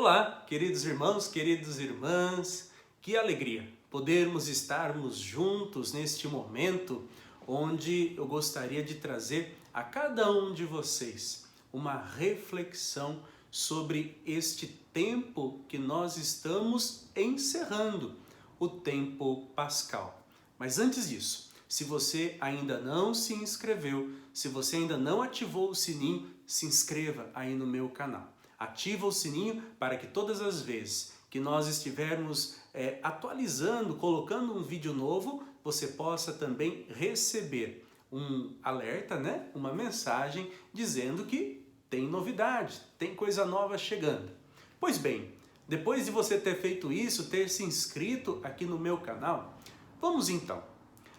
Olá, queridos irmãos, queridas irmãs, que alegria podermos estarmos juntos neste momento onde eu gostaria de trazer a cada um de vocês uma reflexão sobre este tempo que nós estamos encerrando, o tempo pascal. Mas antes disso, se você ainda não se inscreveu, se você ainda não ativou o sininho, se inscreva aí no meu canal. Ativa o sininho para que todas as vezes que nós estivermos atualizando, colocando um vídeo novo, você possa também receber um alerta, né? Uma mensagem dizendo que tem novidade, tem coisa nova chegando. Pois bem, depois de você ter feito isso, ter se inscrito aqui no meu canal, vamos então.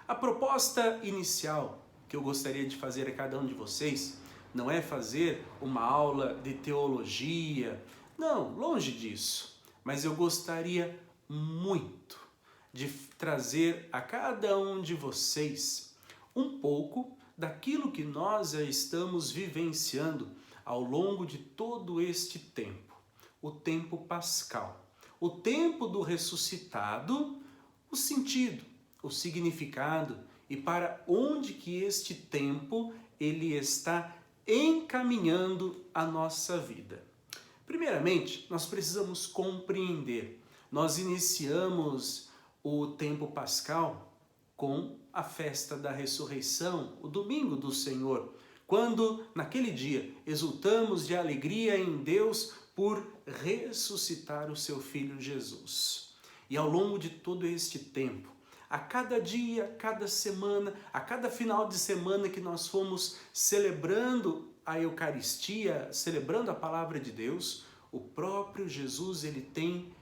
A proposta inicial que eu gostaria de fazer a cada um de vocês não é fazer uma aula de teologia, não, longe disso. Mas eu gostaria muito de trazer a cada um de vocês um pouco daquilo que nós já estamos vivenciando ao longo de todo este tempo, o tempo pascal, o tempo do ressuscitado, o sentido, o significado e para onde que este tempo ele está encaminhando a nossa vida. Primeiramente, nós precisamos compreender. Nós iniciamos o tempo pascal com a festa da ressurreição, o domingo do Senhor, quando naquele dia exultamos de alegria em Deus por ressuscitar o seu Filho Jesus. E ao longo de todo este tempo, a cada dia, a cada semana, a cada final de semana que nós fomos celebrando a Eucaristia, celebrando a Palavra de Deus, o próprio Jesus ele tem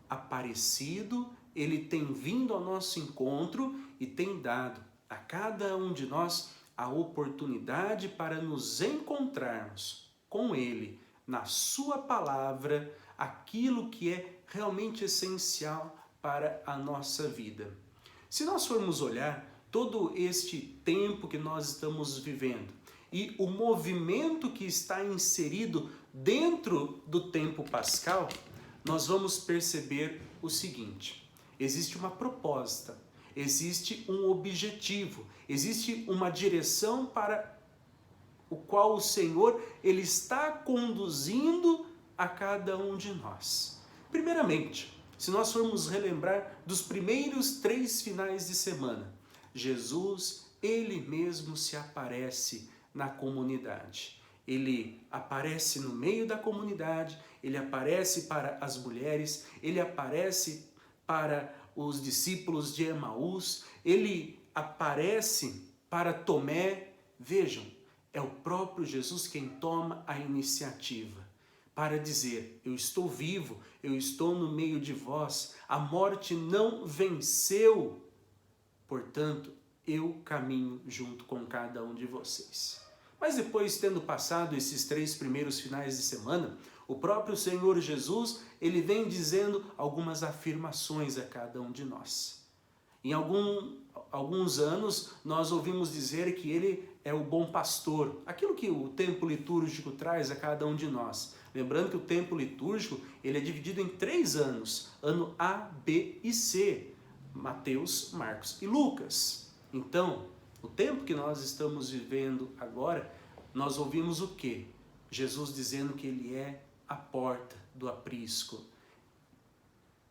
aparecido, ele tem vindo ao nosso encontro e tem dado a cada um de nós a oportunidade para nos encontrarmos com Ele, na Sua Palavra, aquilo que é realmente essencial para a nossa vida. Se nós formos olhar todo este tempo que nós estamos vivendo e o movimento que está inserido dentro do tempo pascal, nós vamos perceber o seguinte: existe uma proposta, existe um objetivo, existe uma direção para o qual o Senhor ele está conduzindo a cada um de nós. Primeiramente, se nós formos relembrar dos primeiros 3 finais de semana, Jesus, ele mesmo se aparece na comunidade. Ele aparece no meio da comunidade, ele aparece para as mulheres, ele aparece para os discípulos de Emaús, ele aparece para Tomé. Vejam, é o próprio Jesus quem toma a iniciativa para dizer: eu estou vivo, eu estou no meio de vós, a morte não venceu, portanto, eu caminho junto com cada um de vocês. Mas depois, tendo passado esses 3 primeiros finais de semana, o próprio Senhor Jesus, ele vem dizendo algumas afirmações a cada um de nós. Em alguns anos, nós ouvimos dizer que ele é o bom pastor, aquilo que o tempo litúrgico traz a cada um de nós. Lembrando que o tempo litúrgico ele é dividido em 3 anos, ano A, B e C, Mateus, Marcos e Lucas. Então, o tempo que nós estamos vivendo agora, nós ouvimos o quê? Jesus dizendo que ele é a porta do aprisco.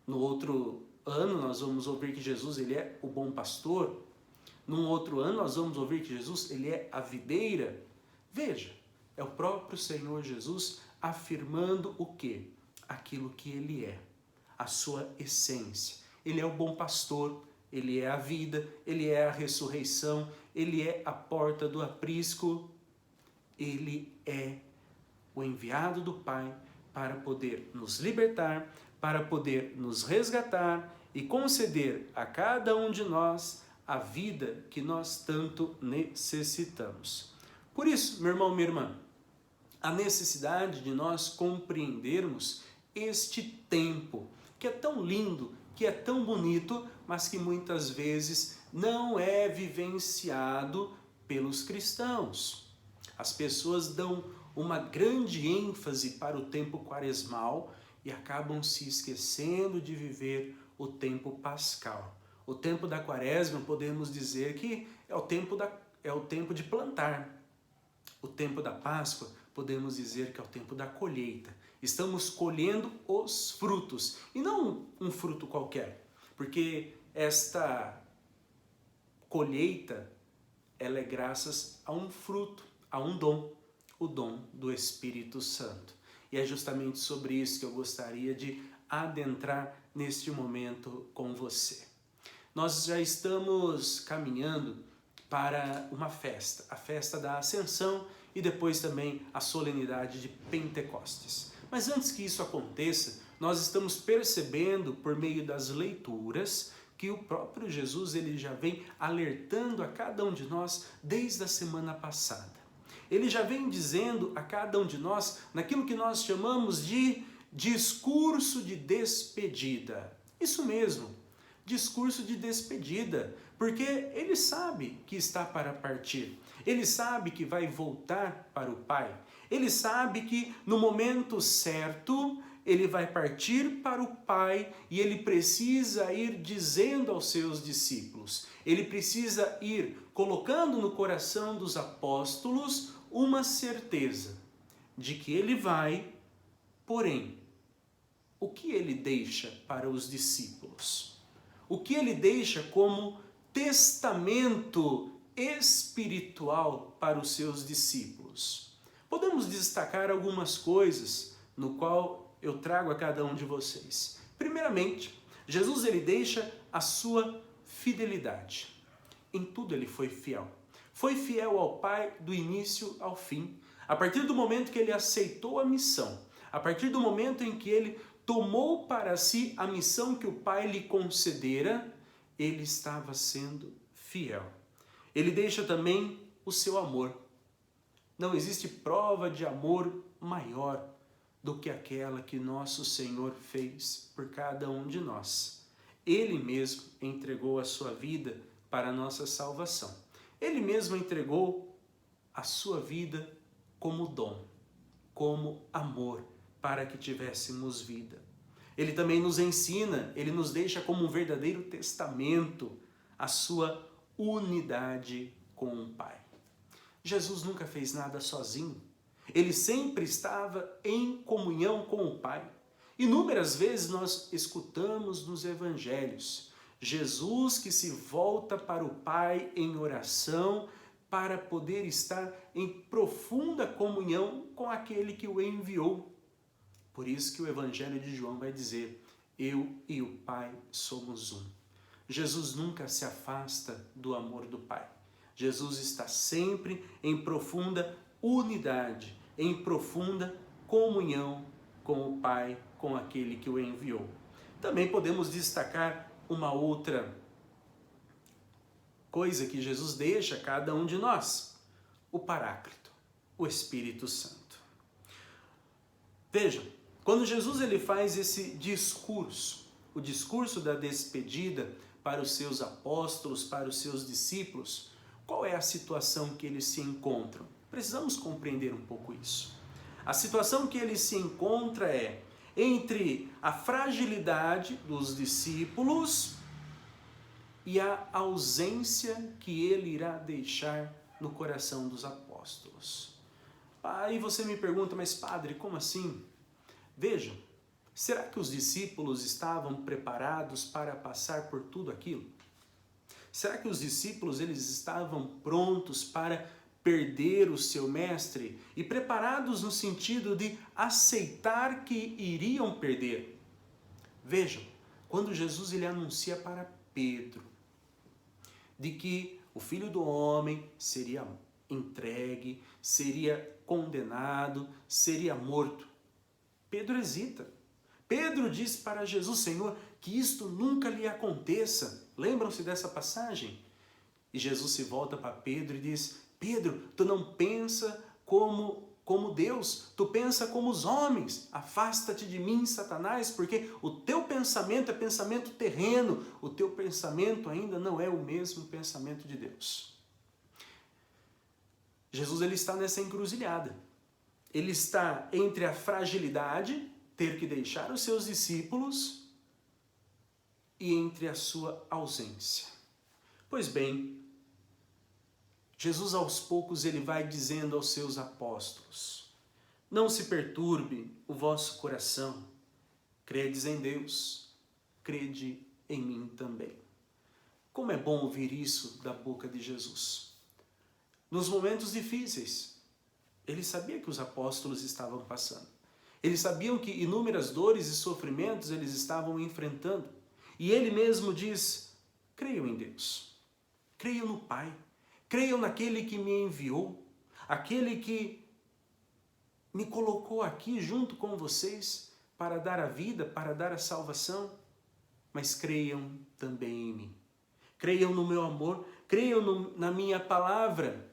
No outro ano, nós vamos ouvir que Jesus ele é o bom pastor. Num outro ano, nós vamos ouvir que Jesus ele é a videira. Veja, é o próprio Senhor Jesus afirmando o quê? Aquilo que ele é, a sua essência. Ele é o bom pastor, ele é a vida, ele é a ressurreição, ele é a porta do aprisco, ele é o enviado do Pai para poder nos libertar, para poder nos resgatar e conceder a cada um de nós a vida que nós tanto necessitamos. Por isso, meu irmão, minha irmã, a necessidade de nós compreendermos este tempo que é tão lindo, que é tão bonito, mas que muitas vezes não é vivenciado pelos cristãos. As pessoas dão uma grande ênfase para o tempo quaresmal e acabam se esquecendo de viver o tempo pascal. O tempo da quaresma, podemos dizer que é o tempo de plantar. O tempo da Páscoa, podemos dizer que é o tempo da colheita. Estamos colhendo os frutos, e não um fruto qualquer, porque esta colheita, ela é graças a um fruto, a um dom, o dom do Espírito Santo. E é justamente sobre isso que eu gostaria de adentrar neste momento com você. Nós já estamos caminhando para uma festa, a festa da Ascensão e depois também a solenidade de Pentecostes. Mas antes que isso aconteça, nós estamos percebendo por meio das leituras que o próprio Jesus ele já vem alertando a cada um de nós desde a semana passada. Ele já vem dizendo a cada um de nós naquilo que nós chamamos de discurso de despedida. Isso mesmo, discurso de despedida, porque ele sabe que está para partir. Ele sabe que vai voltar para o Pai. Ele sabe que no momento certo ele vai partir para o Pai e ele precisa ir dizendo aos seus discípulos. Ele precisa ir colocando no coração dos apóstolos uma certeza de que ele vai, porém, o que ele deixa para os discípulos? O que ele deixa como testamento espiritual para os seus discípulos? Podemos destacar algumas coisas no qual eu trago a cada um de vocês. Primeiramente, Jesus ele deixa a sua fidelidade. Em tudo ele foi fiel. Foi fiel ao Pai do início ao fim. A partir do momento que ele aceitou a missão, a partir do momento em que ele tomou para si a missão que o Pai lhe concedera, ele estava sendo fiel. Ele deixa também o seu amor. Não existe prova de amor maior do que aquela que nosso Senhor fez por cada um de nós. Ele mesmo entregou a sua vida para a nossa salvação. Ele mesmo entregou a sua vida como dom, como amor, para que tivéssemos vida. Ele também nos ensina, ele nos deixa como um verdadeiro testamento a sua unidade com o Pai. Jesus nunca fez nada sozinho. Ele sempre estava em comunhão com o Pai. Inúmeras vezes nós escutamos nos evangelhos Jesus que se volta para o Pai em oração para poder estar em profunda comunhão com aquele que o enviou. Por isso que o Evangelho de João vai dizer: eu e o Pai somos um. Jesus nunca se afasta do amor do Pai. Jesus está sempre em profunda unidade, em profunda comunhão com o Pai, com aquele que o enviou. Também podemos destacar uma outra coisa que Jesus deixa a cada um de nós: o Paráclito, o Espírito Santo. Vejam, quando Jesus ele faz esse discurso, o discurso da despedida para os seus apóstolos, para os seus discípulos, qual é a situação que eles se encontram? Precisamos compreender um pouco isso. A situação que ele se encontra é entre a fragilidade dos discípulos e a ausência que ele irá deixar no coração dos apóstolos. Aí você me pergunta, mas padre, como assim? Vejam, será que os discípulos estavam preparados para passar por tudo aquilo? Será que os discípulos eles estavam prontos para perder o seu mestre e preparados no sentido de aceitar que iriam perder? Vejam, quando Jesus ele anuncia para Pedro de que o Filho do Homem seria entregue, seria condenado, seria morto, Pedro hesita. Pedro diz para Jesus: Senhor, que isto nunca lhe aconteça. Lembram-se dessa passagem? E Jesus se volta para Pedro e diz: Pedro, tu não pensa como Deus, tu pensa como os homens. Afasta-te de mim, Satanás, porque o teu pensamento é pensamento terreno, o teu pensamento ainda não é o mesmo pensamento de Deus. Jesus ele está nessa encruzilhada. Ele está entre a fragilidade ter que deixar os seus discípulos e entre a sua ausência. Pois bem, Jesus aos poucos ele vai dizendo aos seus apóstolos: não se perturbe o vosso coração, credes em Deus, crede em mim também. Como é bom ouvir isso da boca de Jesus. Nos momentos difíceis, ele sabia que os apóstolos estavam passando. Eles sabiam que inúmeras dores e sofrimentos eles estavam enfrentando. E ele mesmo diz: creiam em Deus, creiam no Pai, creiam naquele que me enviou, aquele que me colocou aqui junto com vocês para dar a vida, para dar a salvação. Mas creiam também em mim. Creiam no meu amor, creiam na minha palavra.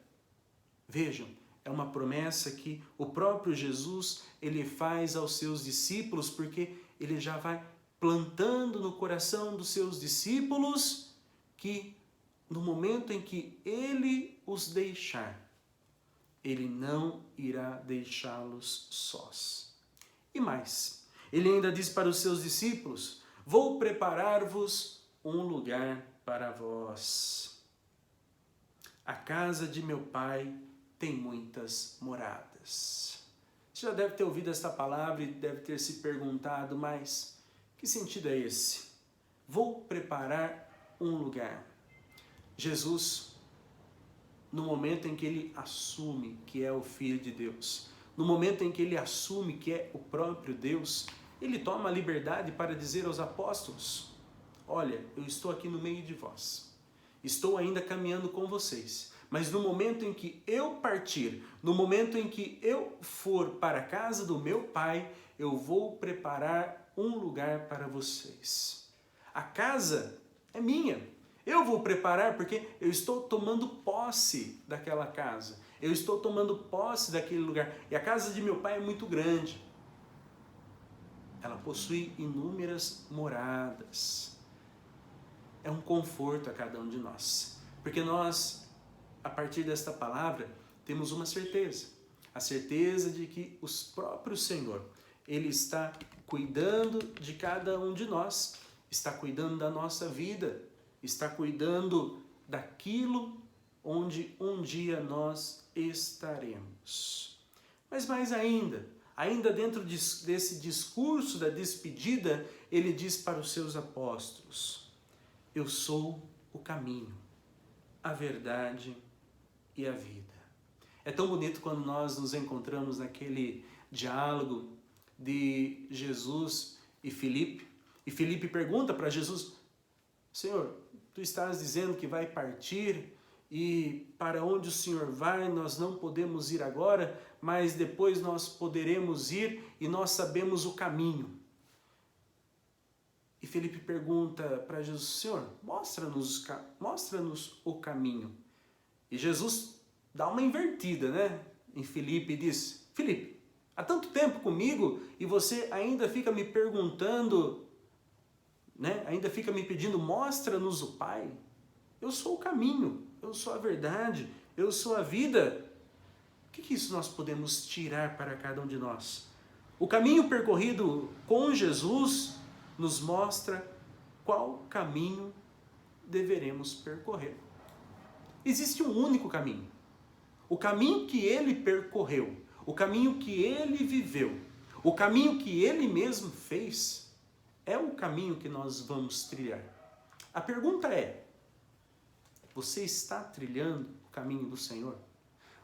Vejam, é uma promessa que o próprio Jesus ele faz aos seus discípulos, porque ele já vai plantando no coração dos seus discípulos que no momento em que ele os deixar, ele não irá deixá-los sós. E mais, ele ainda diz para os seus discípulos: vou preparar-vos um lugar para vós. A casa de meu Pai tem muitas moradas. Você já deve ter ouvido esta palavra e deve ter se perguntado, mas que sentido é esse? Vou preparar um lugar. Jesus, no momento em que ele assume que é o Filho de Deus, no momento em que ele assume que é o próprio Deus, ele toma a liberdade para dizer aos apóstolos: olha, eu estou aqui no meio de vós, estou ainda caminhando com vocês, mas no momento em que eu partir, no momento em que eu for para a casa do meu Pai, eu vou preparar um lugar para vocês. A casa é minha. Eu vou preparar porque eu estou tomando posse daquela casa. Eu estou tomando posse daquele lugar. E a casa de meu Pai é muito grande. Ela possui inúmeras moradas. É um conforto a cada um de nós. Porque nós, a partir desta palavra, temos uma certeza. A certeza de que o próprio Senhor, Ele está cuidando de cada um de nós. Está cuidando da nossa vida. Está cuidando daquilo onde um dia nós estaremos. Mas mais ainda dentro desse discurso da despedida, ele diz para os seus apóstolos: eu sou o caminho, a verdade e a vida. É tão bonito quando nós nos encontramos naquele diálogo de Jesus e Filipe. E Filipe pergunta para Jesus: Senhor, tu estás dizendo que vai partir e para onde o Senhor vai nós não podemos ir agora, mas depois nós poderemos ir e nós sabemos o caminho. E Filipe pergunta para Jesus: Senhor, mostra-nos o caminho. E Jesus dá uma invertida, em Filipe e diz: Filipe, há tanto tempo comigo e você ainda fica me perguntando, ainda fica me pedindo, mostra-nos o Pai. Eu sou o caminho, eu sou a verdade, eu sou a vida. O que isso nós podemos tirar para cada um de nós? O caminho percorrido com Jesus nos mostra qual caminho deveremos percorrer. Existe um único caminho. O caminho que ele percorreu, o caminho que ele viveu, o caminho que ele mesmo fez, é o caminho que nós vamos trilhar. A pergunta é: você está trilhando o caminho do Senhor?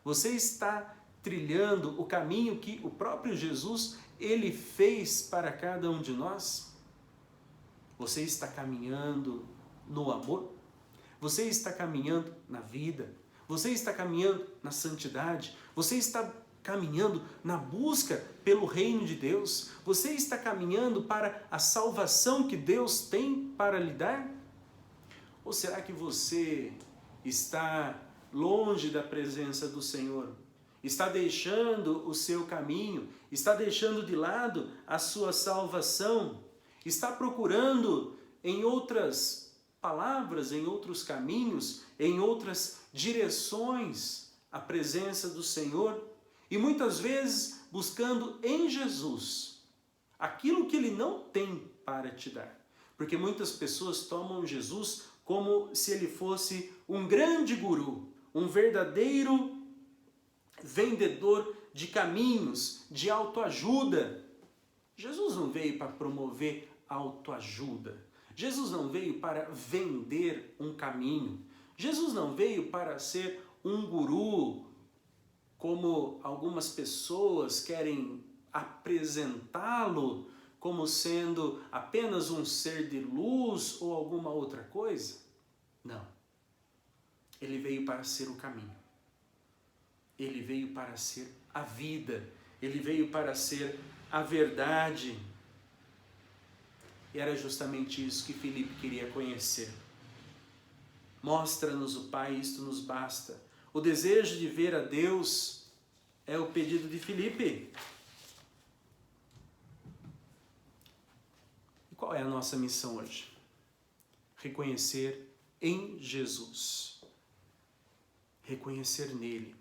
Você está trilhando o caminho que o próprio Jesus, ele fez para cada um de nós? Você está caminhando no amor? Você está caminhando na vida? Você está caminhando na santidade? Você está caminhando na busca pelo reino de Deus? Você está caminhando para a salvação que Deus tem para lhe dar? Ou será que você está longe da presença do Senhor? Está deixando o seu caminho? Está deixando de lado a sua salvação? Está procurando em outras palavras, em outros caminhos, em outras direções a presença do Senhor? E muitas vezes buscando em Jesus aquilo que ele não tem para te dar. Porque muitas pessoas tomam Jesus como se ele fosse um grande guru, um verdadeiro vendedor de caminhos, de autoajuda. Jesus não veio para promover autoajuda. Jesus não veio para vender um caminho. Jesus não veio para ser um guru, como algumas pessoas querem apresentá-lo, como sendo apenas um ser de luz ou alguma outra coisa. Não. Ele veio para ser o caminho. Ele veio para ser a vida. Ele veio para ser a verdade. E era justamente isso que Filipe queria conhecer. Mostra-nos o Pai, isto nos basta. O desejo de ver a Deus é o pedido de Filipe. E qual é a nossa missão hoje? Reconhecer em Jesus. Reconhecer nele.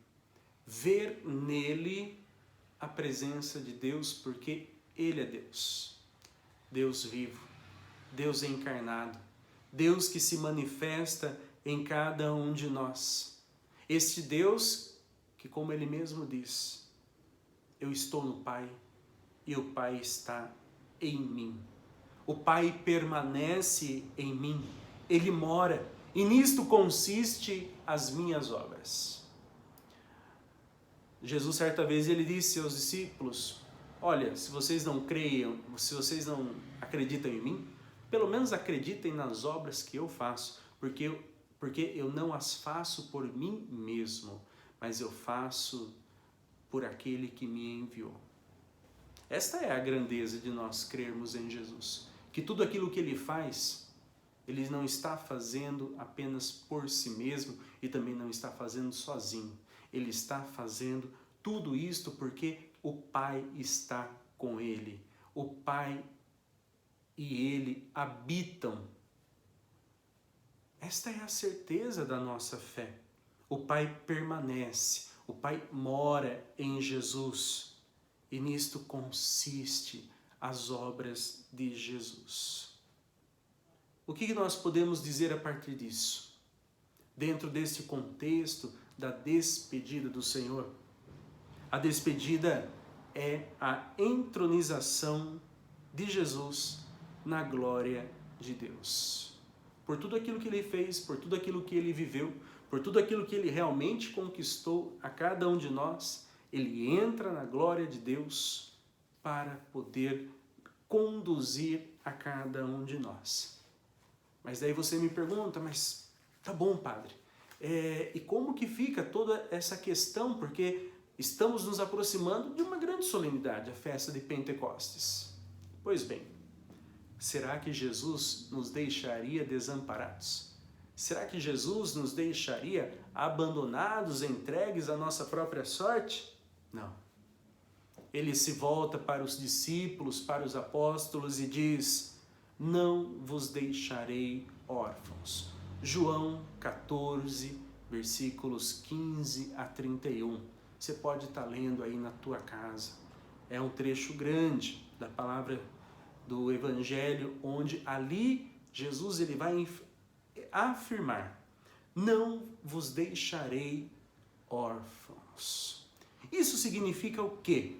Ver nele a presença de Deus, porque ele é Deus. Deus vivo, Deus encarnado, Deus que se manifesta em cada um de nós. Este Deus que, como ele mesmo diz, eu estou no Pai e o Pai está em mim. O Pai permanece em mim, ele mora, e nisto consiste as minhas obras. Jesus, certa vez, ele disse aos discípulos: olha, se vocês não creiam, se vocês não acreditam em mim, pelo menos acreditem nas obras que eu faço, porque eu não as faço por mim mesmo, mas eu faço por aquele que me enviou. Esta é a grandeza de nós crermos em Jesus, que tudo aquilo que ele faz, ele não está fazendo apenas por si mesmo e também não está fazendo sozinho. Ele está fazendo tudo isto porque o Pai está com ele. O Pai e ele habitam. Esta é a certeza da nossa fé. O Pai permanece, o Pai mora em Jesus. E nisto consiste as obras de Jesus. O que nós podemos dizer a partir disso? Dentro deste contexto da despedida do Senhor. A despedida é a entronização de Jesus na glória de Deus. Por tudo aquilo que ele fez, por tudo aquilo que ele viveu, por tudo aquilo que ele realmente conquistou a cada um de nós, ele entra na glória de Deus para poder conduzir a cada um de nós. Mas daí você me pergunta, mas tá bom, padre, e como que fica toda essa questão? Porque estamos nos aproximando de uma grande solenidade, a festa de Pentecostes. Pois bem, será que Jesus nos deixaria desamparados? Será que Jesus nos deixaria abandonados, entregues à nossa própria sorte? Não. Ele se volta para os discípulos, para os apóstolos e diz: não vos deixarei órfãos. João 14, versículos 15 a 31. Você pode estar lendo aí na tua casa. É um trecho grande da palavra do Evangelho, onde ali Jesus ele vai afirmar: não vos deixarei órfãos. Isso significa o quê?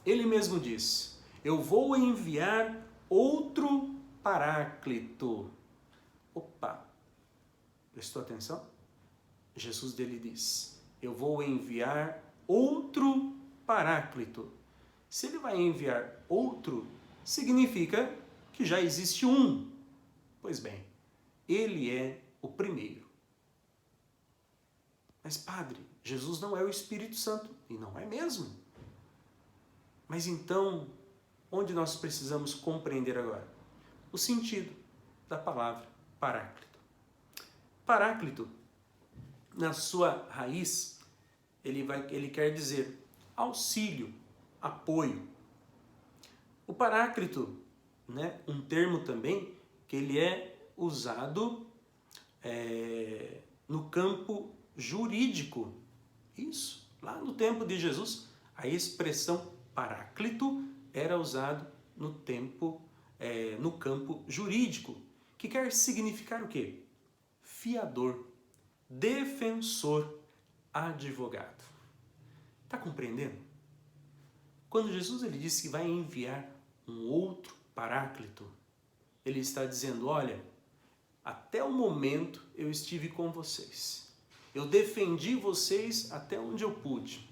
Ele mesmo diz: eu vou enviar outro Paráclito. Opa! Prestou atenção? Jesus dele diz: eu vou enviar outro Paráclito. Se ele vai enviar outro, significa que já existe um. Pois bem, ele é o primeiro. Mas, padre, Jesus não é o Espírito Santo. E não é mesmo. Mas então, onde nós precisamos compreender agora? O sentido da palavra Paráclito. Paráclito, na sua raiz, ele quer dizer auxílio, apoio. O Paráclito, né, um termo também que ele é usado no campo jurídico. Isso, lá no tempo de Jesus, a expressão Paráclito era usado no campo jurídico, que quer significar o quê? Fiador, defensor, advogado. Está compreendendo? Quando Jesus ele disse que vai enviar um outro Paráclito, ele está dizendo, olha, até o momento eu estive com vocês. Eu defendi vocês até onde eu pude.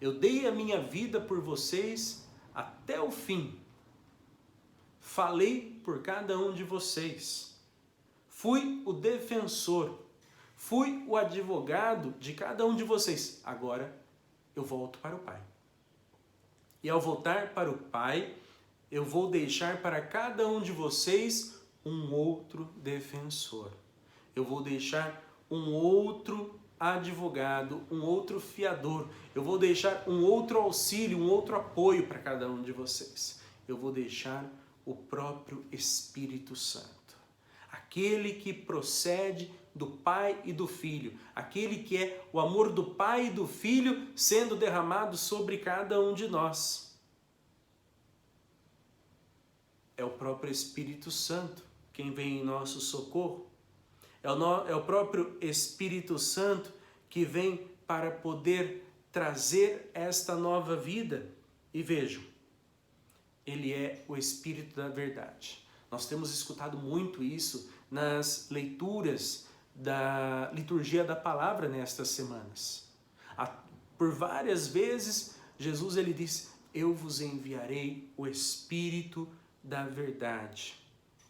Eu dei a minha vida por vocês até o fim. Falei por cada um de vocês. Fui o defensor. Fui o advogado de cada um de vocês. Agora eu volto para o Pai. E ao voltar para o Pai, eu vou deixar para cada um de vocês um outro defensor. Eu vou deixar um outro advogado, um outro fiador. Eu vou deixar um outro auxílio, um outro apoio para cada um de vocês. Eu vou deixar o próprio Espírito Santo. Aquele que procede do Pai e do Filho. Aquele que é o amor do Pai e do Filho sendo derramado sobre cada um de nós. É o próprio Espírito Santo quem vem em nosso socorro. É o próprio Espírito Santo que vem para poder trazer esta nova vida. E vejam, ele é o Espírito da verdade. Nós temos escutado muito isso nas leituras da liturgia da palavra nestas semanas. Por várias vezes, Jesus ele diz, eu vos enviarei o Espírito da verdade.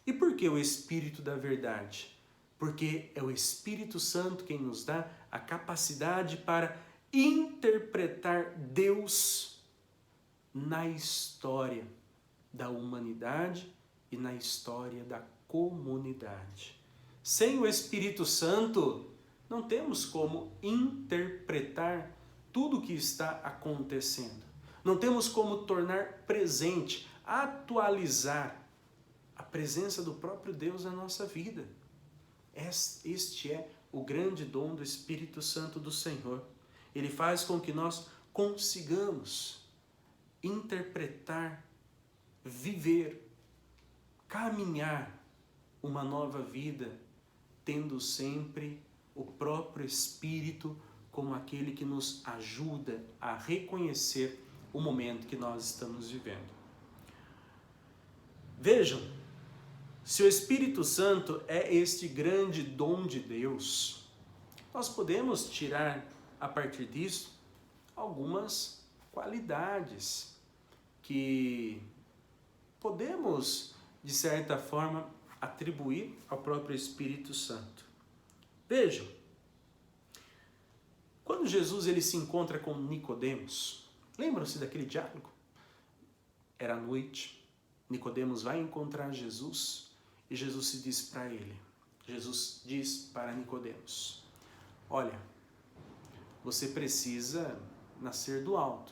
E por que o Espírito da verdade? Porque é o Espírito Santo quem nos dá a capacidade para interpretar Deus na história da humanidade e na história da comunidade. Sem o Espírito Santo, não temos como interpretar tudo o que está acontecendo. Não temos como tornar presente, atualizar a presença do próprio Deus na nossa vida. Este é o grande dom do Espírito Santo do Senhor. Ele faz com que nós consigamos interpretar, viver, caminhar uma nova vida, tendo sempre o próprio Espírito como aquele que nos ajuda a reconhecer o momento que nós estamos vivendo. Vejam, se o Espírito Santo é este grande dom de Deus, nós podemos tirar a partir disso algumas qualidades que podemos, de certa forma, atribuir ao próprio Espírito Santo. Vejam, quando Jesus ele se encontra com Nicodemos, lembram-se daquele diálogo? Era noite, Nicodemos vai encontrar Jesus e Jesus se diz para ele, Jesus diz para Nicodemos, olha, você precisa nascer do alto,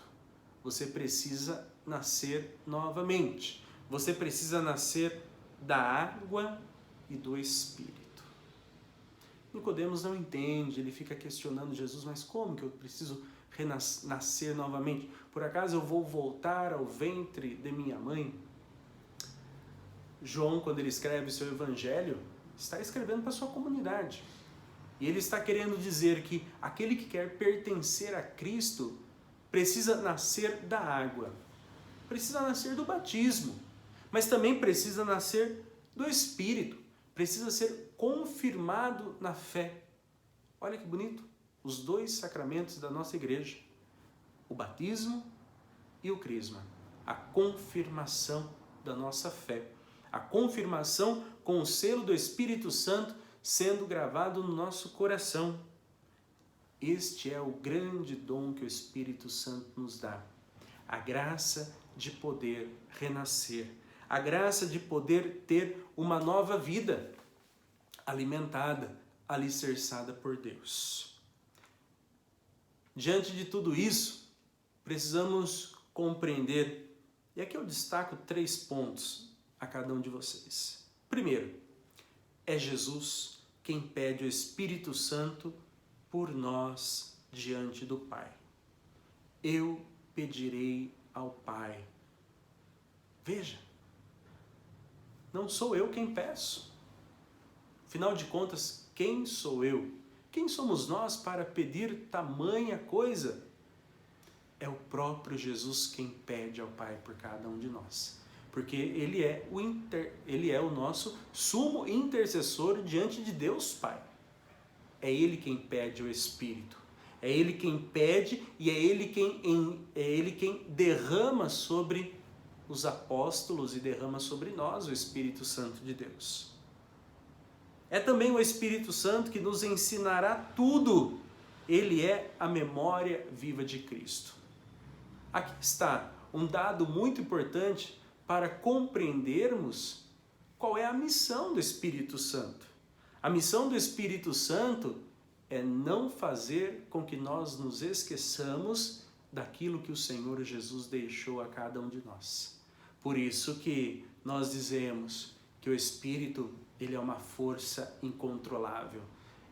você precisa nascer novamente, você precisa nascer da água e do Espírito. Nicodemos não entende, ele fica questionando Jesus, mas como que eu preciso nascer novamente? Por acaso eu vou voltar ao ventre de minha mãe? João, quando ele escreve o seu evangelho, está escrevendo para a sua comunidade. E ele está querendo dizer que aquele que quer pertencer a Cristo precisa nascer da água, precisa nascer do batismo, mas também precisa nascer do Espírito, precisa ser confirmado na fé. Olha que bonito, os dois sacramentos da nossa igreja, o batismo e o crisma, a confirmação da nossa fé, a confirmação com o selo do Espírito Santo sendo gravado no nosso coração. Este é o grande dom que o Espírito Santo nos dá, a graça de poder renascer, a graça de poder ter uma nova vida, alimentada, alicerçada por Deus. Diante de tudo isso, precisamos compreender, e aqui eu destaco 3 pontos a cada um de vocês. Primeiro, é Jesus quem pede o Espírito Santo por nós diante do Pai. Eu pedirei ao Pai. Veja, não sou eu quem peço. Afinal de contas, quem sou eu? Quem somos nós para pedir tamanha coisa? É o próprio Jesus quem pede ao Pai por cada um de nós. Porque Ele é o nosso sumo intercessor diante de Deus Pai. É Ele quem pede o Espírito. É Ele quem pede e é Ele quem derrama sobre os apóstolos e derrama sobre nós o Espírito Santo de Deus. É também o Espírito Santo que nos ensinará tudo. Ele é a memória viva de Cristo. Aqui está um dado muito importante para compreendermos qual é a missão do Espírito Santo. A missão do Espírito Santo é não fazer com que nós nos esqueçamos daquilo que o Senhor Jesus deixou a cada um de nós. Por isso que nós dizemos que o Espírito, ele é uma força incontrolável.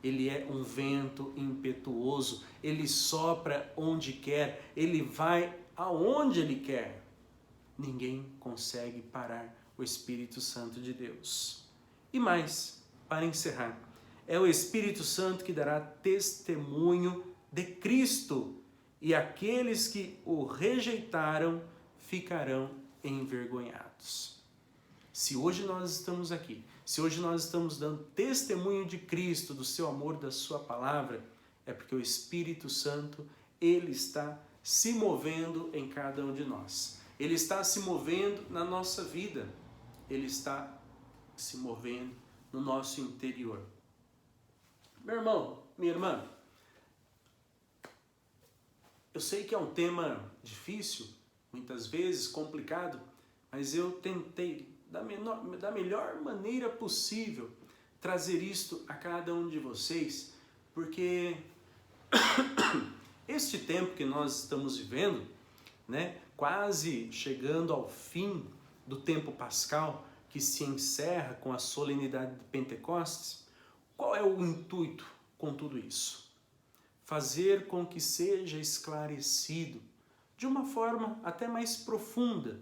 Ele é um vento impetuoso, ele sopra onde quer, ele vai aonde ele quer. Ninguém consegue parar o Espírito Santo de Deus. E mais, para encerrar, é o Espírito Santo que dará testemunho de Cristo, e aqueles que o rejeitaram ficarão envergonhados. Se hoje nós estamos aqui, se hoje nós estamos dando testemunho de Cristo, do seu amor, da sua palavra, é porque o Espírito Santo, ele está se movendo em cada um de nós. Ele está se movendo na nossa vida. Ele está se movendo no nosso interior. Meu irmão, minha irmã, eu sei que é um tema difícil, muitas vezes complicado, mas eu tentei, da melhor maneira possível, trazer isto a cada um de vocês, porque este tempo que nós estamos vivendo, né, quase chegando ao fim do tempo pascal, que se encerra com a solenidade de Pentecostes, qual é o intuito com tudo isso? Fazer com que seja esclarecido de uma forma até mais profunda,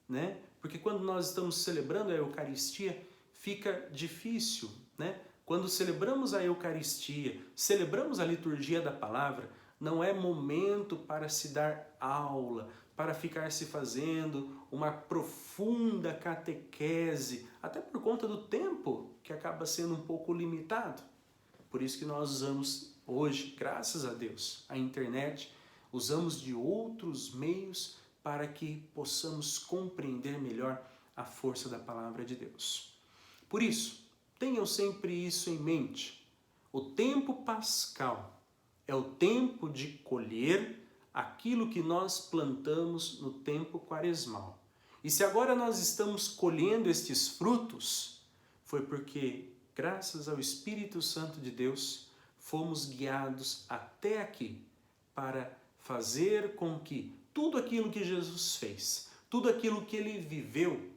né? Porque quando nós estamos celebrando a Eucaristia, fica difícil, né? Quando celebramos a Eucaristia, celebramos a liturgia da palavra, não é momento para se dar aula, para ficar se fazendo uma profunda catequese, até por conta do tempo que acaba sendo um pouco limitado. Por isso que nós usamos hoje, graças a Deus, a internet, usamos de outros meios para que possamos compreender melhor a força da palavra de Deus. Por isso, tenham sempre isso em mente. O tempo pascal é o tempo de colher aquilo que nós plantamos no tempo quaresmal. E se agora nós estamos colhendo estes frutos, foi porque, graças ao Espírito Santo de Deus, fomos guiados até aqui para fazer com que tudo aquilo que Jesus fez, tudo aquilo que ele viveu,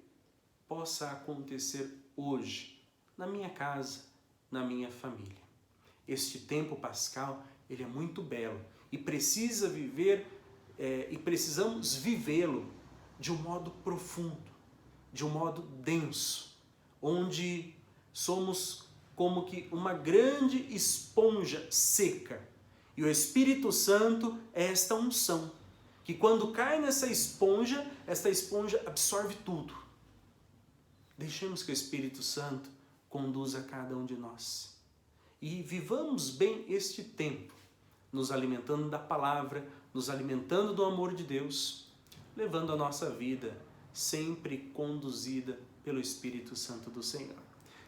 possa acontecer hoje, na minha casa, na minha família. Este tempo pascal, ele é muito belo e precisa viver, e precisamos vivê-lo de um modo profundo, de um modo denso, onde somos como que uma grande esponja seca. E o Espírito Santo é esta unção, que quando cai nessa esponja, esta esponja absorve tudo. Deixemos que o Espírito Santo conduza cada um de nós. E vivamos bem este tempo, nos alimentando da palavra, nos alimentando do amor de Deus, levando a nossa vida sempre conduzida pelo Espírito Santo do Senhor.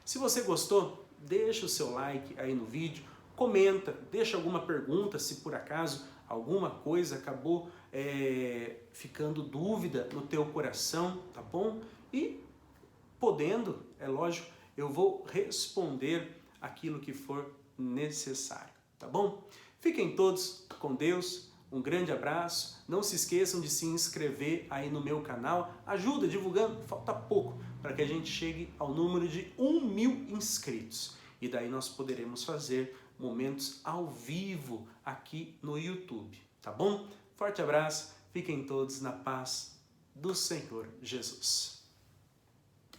Se você gostou, deixa o seu like aí no vídeo, comenta, deixa alguma pergunta, se por acaso alguma coisa acabou ficando dúvida no teu coração, tá bom? E podendo, é lógico, eu vou responder aquilo que for necessário, tá bom? Fiquem todos com Deus, um grande abraço, não se esqueçam de se inscrever aí no meu canal, ajuda divulgando, falta pouco para que a gente chegue ao número de 1.000 inscritos e daí nós poderemos fazer momentos ao vivo aqui no YouTube, tá bom? Forte abraço, fiquem todos na paz do Senhor Jesus.